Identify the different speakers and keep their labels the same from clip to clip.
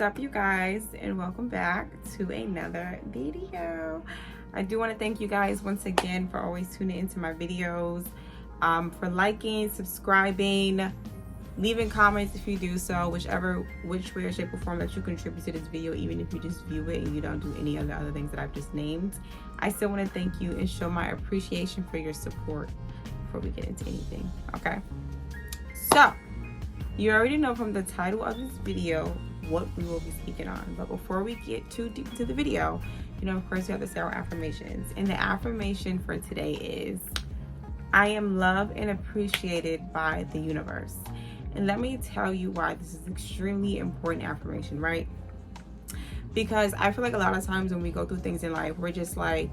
Speaker 1: up, you guys, and welcome back to another video. I do want to thank you guys once again for always tuning into my videos, for liking, subscribing, leaving comments if you do so, which way or shape or form that you contribute to this video, even if you just view it and you don't do any of the other things that I've just named. I still want to thank you and show my appreciation for your support before we get into anything. Okay, so you already know from the title of this video what we will be speaking on, but before we get too deep into the video, of course we have to say our affirmations. And the affirmation for today is, I am loved and appreciated by the universe. And let me tell you why this is extremely important affirmation, right? Because I feel like a lot of times when we go through things in life, we're just like,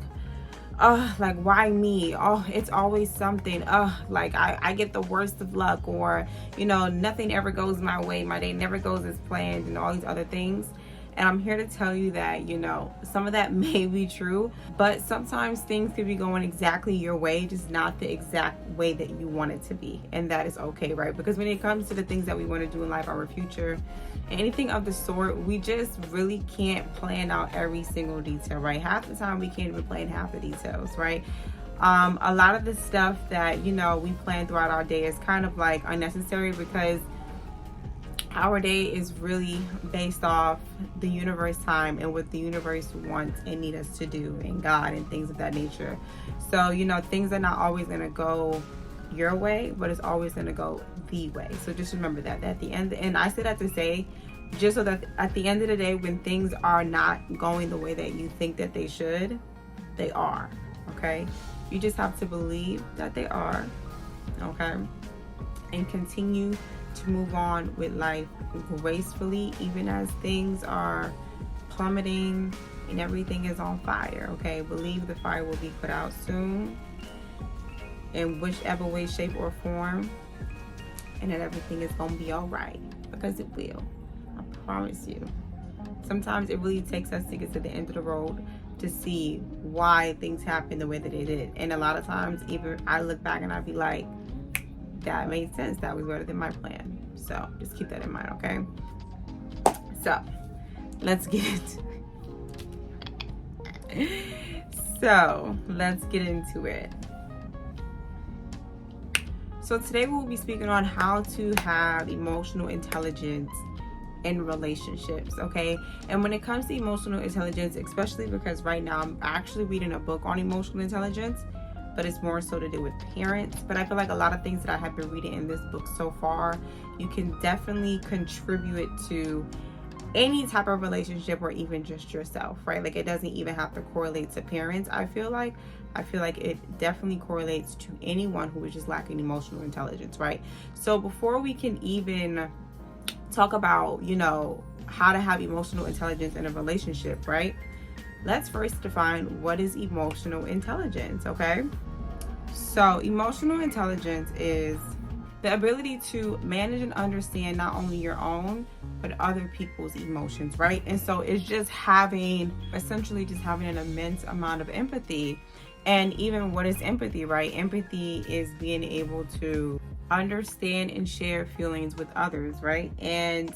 Speaker 1: like, why me? Oh, it's always something. Like I get the worst of luck, or nothing ever goes my way, my day never goes as planned, and all these other things. And I'm here to tell you that some of that may be true, but sometimes things could be going exactly your way, just not the exact way that you want it to be, and that is okay, right? Because when it comes to the things that we want to do in life, our future, anything of the sort, we just really can't plan out every single detail, right? Half the time we can't even plan half the details, right? A lot of the stuff that we plan throughout our day is kind of like unnecessary, because our day is really based off the universe time and what the universe wants and need us to do, and God and things of that nature. So things are not always going to go your way, but it's always going to go the way. So just remember that at the end, and I say that to say, just so that at the end of the day, when things are not going the way that you think that they should, they are, okay? You just have to believe that they are, okay? And continue to move on with life gracefully, even as things are plummeting and everything is on fire, okay? Believe the fire will be put out soon, in whichever way, shape, or form, and that everything is gonna be all right, because it will. I promise you. Sometimes it really takes us to get to the end of the road to see why things happen the way that they did, and a lot of times even I look back and I'd be like, that made sense, that was better than my plan. So just keep that in mind, okay? So let's get into it. So today we will be speaking on how to have emotional intelligence in relationships, okay? And when it comes to emotional intelligence, especially because right now I'm actually reading a book on emotional intelligence, but it's more so to do with parents. But I feel like a lot of things that I have been reading in this book so far, you can definitely contribute it to any type of relationship, or even just yourself, right? Like, it doesn't even have to correlate to parents. I feel like it definitely correlates to anyone who is just lacking emotional intelligence, right? So before we can even talk about how to have emotional intelligence in a relationship, right, let's first define what is emotional intelligence, okay? So emotional intelligence is the ability to manage and understand not only your own, but other people's emotions, right? And so it's just essentially just having an immense amount of empathy. And even what is empathy, right? Empathy is being able to understand and share feelings with others, right? And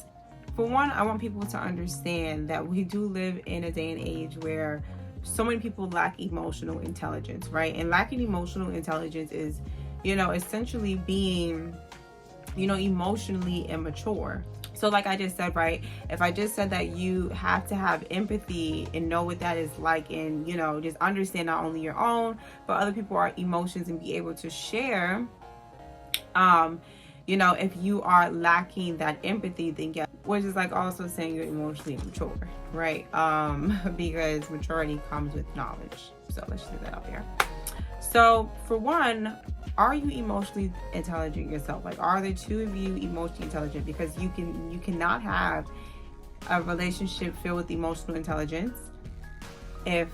Speaker 1: for one, I want people to understand that we do live in a day and age where so many people lack emotional intelligence, right? And lacking emotional intelligence is, essentially being, emotionally immature. So like I just said, right? If I just said that you have to have empathy and know what that is like, and, just understand not only your own, but other people's emotions, and be able to share, if you are lacking that empathy, then yeah, which is like also saying you're emotionally immature, right? Because maturity comes with knowledge. So let's just get that out there. So for one, are you emotionally intelligent yourself? Like, are the two of you emotionally intelligent? Because you cannot have a relationship filled with emotional intelligence if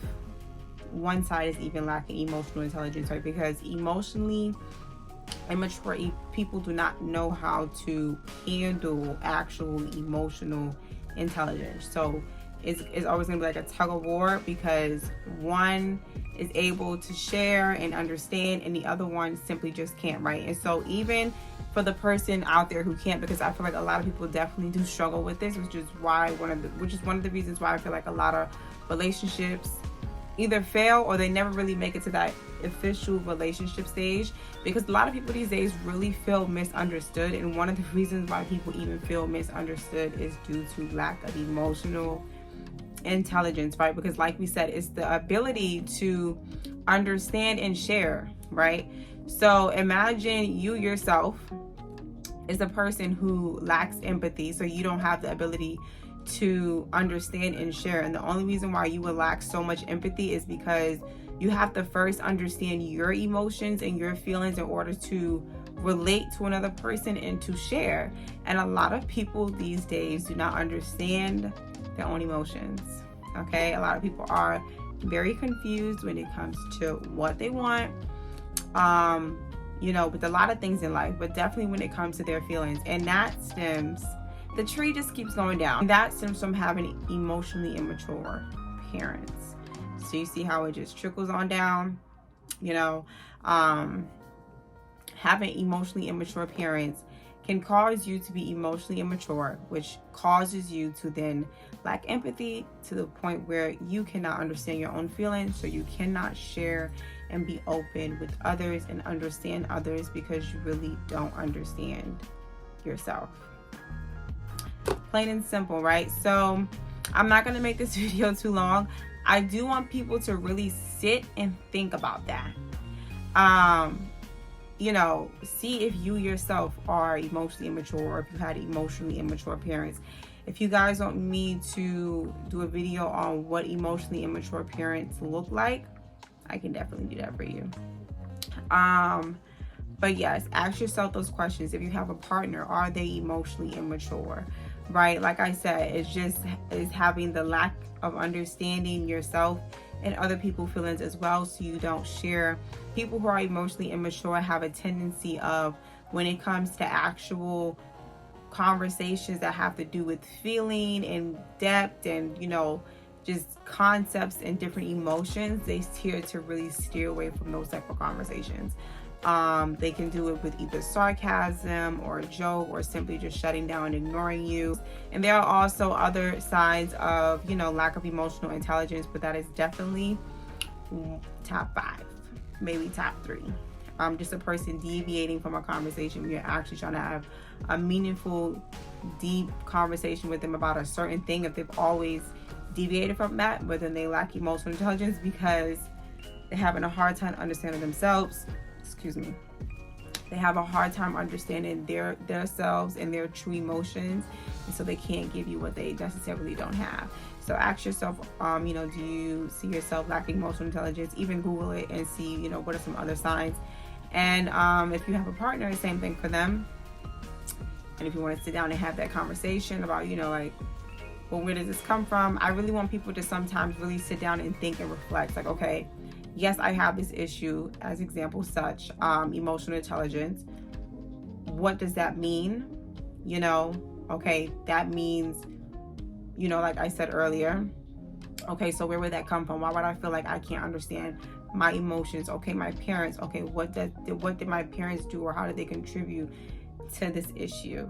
Speaker 1: one side is even lacking emotional intelligence, right? Because emotionally immature people do not know how to handle actual emotional intelligence. So it's always going to be like a tug of war, because one is able to share and understand and the other one simply just can't, right? And so even for the person out there who can't, because I feel like a lot of people definitely do struggle with this, which is one of the reasons why I feel like a lot of relationships either fail or they never really make it to that official relationship stage, because a lot of people these days really feel misunderstood. And one of the reasons why people even feel misunderstood is due to lack of emotional intelligence, right? Because like we said, it's the ability to understand and share, right? So imagine you yourself is a person who lacks empathy, so you don't have the ability to understand and share. And the only reason why you would lack so much empathy is because you have to first understand your emotions and your feelings in order to relate to another person and to share. And a lot of people these days do not understand their own emotions. Okay, a lot of people are very confused when it comes to what they want, with a lot of things in life, but definitely when it comes to their feelings. And that stems, the tree just keeps going down. And that stems from having emotionally immature parents. So you see how it just trickles on down, having emotionally immature parents can cause you to be emotionally immature, which causes you to then lack empathy to the point where you cannot understand your own feelings, so you cannot share and be open with others and understand others because you really don't understand yourself. Plain and simple, right? So I'm not going to make this video too long. I do want people to really sit and think about that. See if you yourself are emotionally immature, or if you had emotionally immature parents. If you guys want me to do a video on what emotionally immature parents look like, I can definitely do that for you. But yes, ask yourself those questions. If you have a partner, are they emotionally immature? Right? Like I said, it's having the lack of understanding yourself and other people's feelings as well, so you don't share. People who are emotionally immature have a tendency of, when it comes to actual conversations that have to do with feeling and depth and just concepts and different emotions, they tend to really steer away from those type of conversations. They can do it with either sarcasm or a joke, or simply just shutting down and ignoring you. And there are also other signs of lack of emotional intelligence, but that is definitely top 5, maybe top 3. Just a person deviating from a conversation when you're actually trying to have a meaningful, deep conversation with them about a certain thing. If they've always deviated from that, but then they lack emotional intelligence because they're having a hard time understanding themselves. They have a hard time understanding their selves and their true emotions, and so they can't give you what they necessarily don't have. So ask yourself, do you see yourself lacking emotional intelligence? Even Google it and see, what are some other signs. And if you have a partner, same thing for them. And if you want to sit down and have that conversation about, where does this come from? I really want people to sometimes really sit down and think and reflect. Like, okay, yes, I have this issue, as example such, emotional intelligence. What does that mean? Okay, that means, like I said earlier, okay, so where would that come from? Why would I feel like I can't understand my emotions? Okay, my parents, okay, what did my parents do, or how did they contribute to this issue?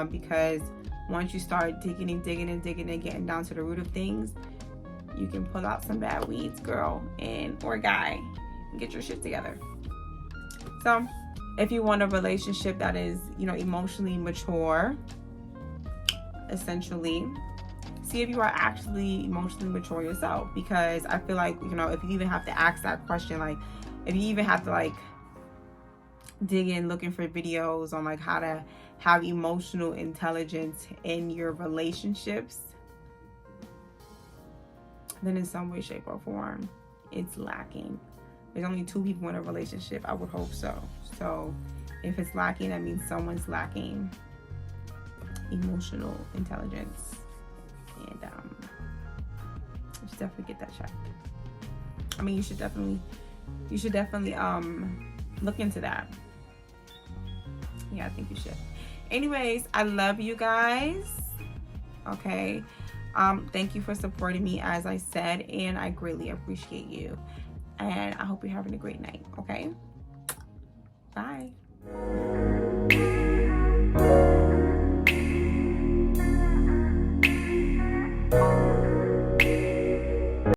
Speaker 1: Because once you start digging and getting down to the root of things, you can pull out some bad weeds, girl or guy, and get your shit together. So if you want a relationship that is, emotionally mature, essentially, see if you are actually emotionally mature yourself. Because I feel like, if you even have to ask that question, like if you even have to dig in looking for videos on how to have emotional intelligence in your relationships, then in some way, shape, or form, it's lacking. There's only 2 people in a relationship. I would hope so. So if it's lacking, that means someone's lacking emotional intelligence. And you should definitely get that checked. I mean, you should definitely look into that. Yeah, I think you should. Anyways, I love you guys. Okay. Thank you for supporting me, as I said, and I greatly appreciate you. And I hope you're having a great night. Okay. Bye. Bye.